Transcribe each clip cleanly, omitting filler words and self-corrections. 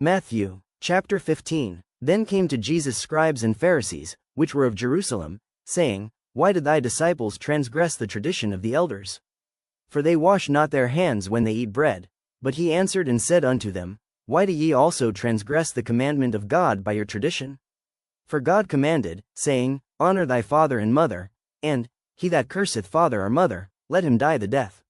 Matthew, chapter 15. Then came to Jesus scribes and Pharisees, which were of Jerusalem, saying, Why did thy disciples transgress the tradition of the elders? For they wash not their hands when they eat bread. But he answered and said unto them, Why do ye also transgress the commandment of God by your tradition? For God commanded, saying, Honor thy father and mother, and, he that curseth father or mother, let him die the death.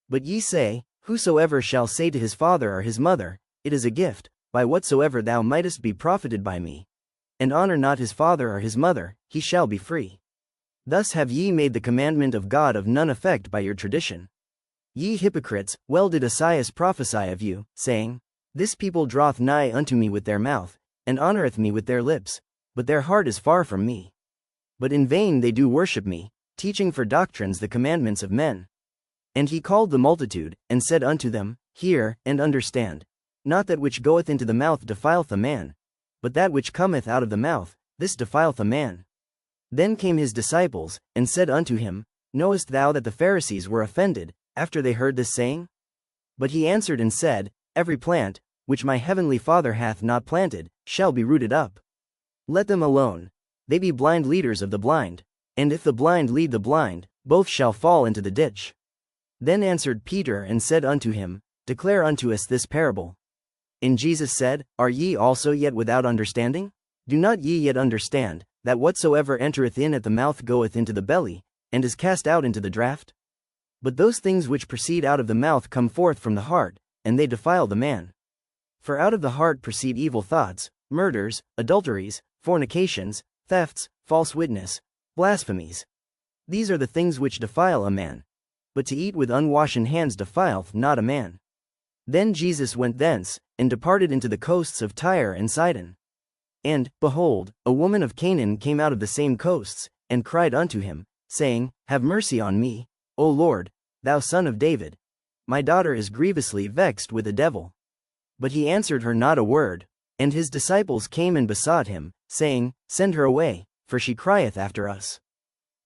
But ye say, Whosoever shall say to his father or his mother, It is a gift, by whatsoever thou mightest be profited by me, and honor not his father or his mother, he shall be free. Thus have ye made the commandment of God of none effect by your tradition. Ye hypocrites, well did Esaias prophesy of you, saying, This people draweth nigh unto me with their mouth, and honoreth me with their lips, but their heart is far from me. But in vain they do worship me, teaching for doctrines the commandments of men. And he called the multitude, and said unto them, Hear, and understand. Not that which goeth into the mouth defileth a man, but that which cometh out of the mouth, this defileth a man. Then came his disciples, and said unto him, Knowest thou that the Pharisees were offended, after they heard this saying? But he answered and said, Every plant, which my heavenly Father hath not planted, shall be rooted up. Let them alone. They be blind leaders of the blind. And if the blind lead the blind, both shall fall into the ditch. Then answered Peter and said unto him, Declare unto us this parable. And Jesus said, Are ye also yet without understanding? Do not ye yet understand, that whatsoever entereth in at the mouth goeth into the belly, and is cast out into the draught? But those things which proceed out of the mouth come forth from the heart, and they defile the man. For out of the heart proceed evil thoughts, murders, adulteries, fornications, thefts, false witness, blasphemies. These are the things which defile a man. But to eat with unwashen hands defileth not a man. Then Jesus went thence, and departed into the coasts of Tyre and Sidon. And, behold, a woman of Canaan came out of the same coasts, and cried unto him, saying, Have mercy on me, O Lord, thou son of David. My daughter is grievously vexed with a devil. But he answered her not a word. And his disciples came and besought him, saying, Send her away, for she crieth after us.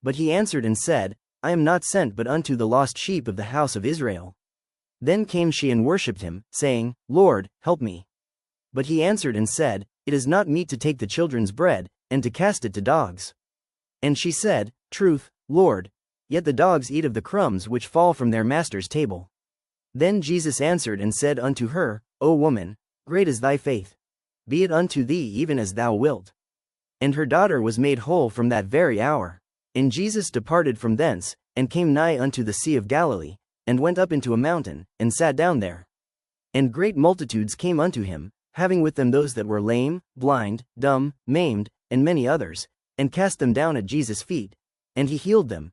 But he answered and said, I am not sent but unto the lost sheep of the house of Israel. Then came she and worshipped him, saying, Lord, help me. But he answered and said, It is not meet to take the children's bread, and to cast it to dogs. And she said, Truth, Lord, yet the dogs eat of the crumbs which fall from their master's table. Then Jesus answered and said unto her, O woman, great is thy faith. Be it unto thee even as thou wilt. And her daughter was made whole from that very hour. And Jesus departed from thence, and came nigh unto the sea of Galilee, and went up into a mountain, and sat down there. And great multitudes came unto him, having with them those that were lame, blind, dumb, maimed, and many others, and cast them down at Jesus' feet, and he healed them.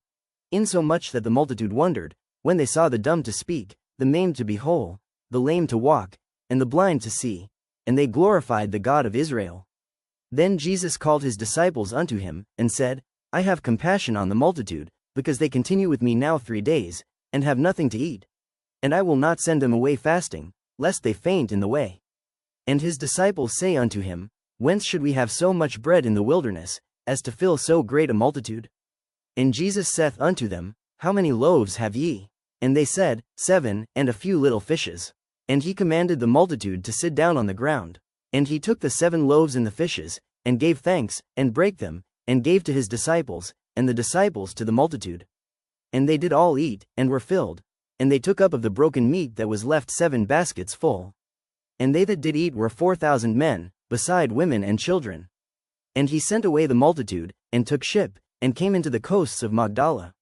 Insomuch that the multitude wondered, when they saw the dumb to speak, the maimed to be whole, the lame to walk, and the blind to see, and they glorified the God of Israel. Then Jesus called his disciples unto him, and said, I have compassion on the multitude, because they continue with me now 3 days, and have nothing to eat. And I will not send them away fasting, lest they faint in the way. And his disciples say unto him, Whence should we have so much bread in the wilderness, as to fill so great a multitude? And Jesus saith unto them, How many loaves have ye? And they said, 7, and a few little fishes. And he commanded the multitude to sit down on the ground. And he took the 7 loaves and the fishes, and gave thanks, and brake them, and gave to his disciples, and the disciples to the multitude. And they did all eat, and were filled. And they took up of the broken meat that was left 7 baskets full. And they that did eat were 4,000 men, beside women and children. And he sent away the multitude, and took ship, and came into the coasts of Magdala.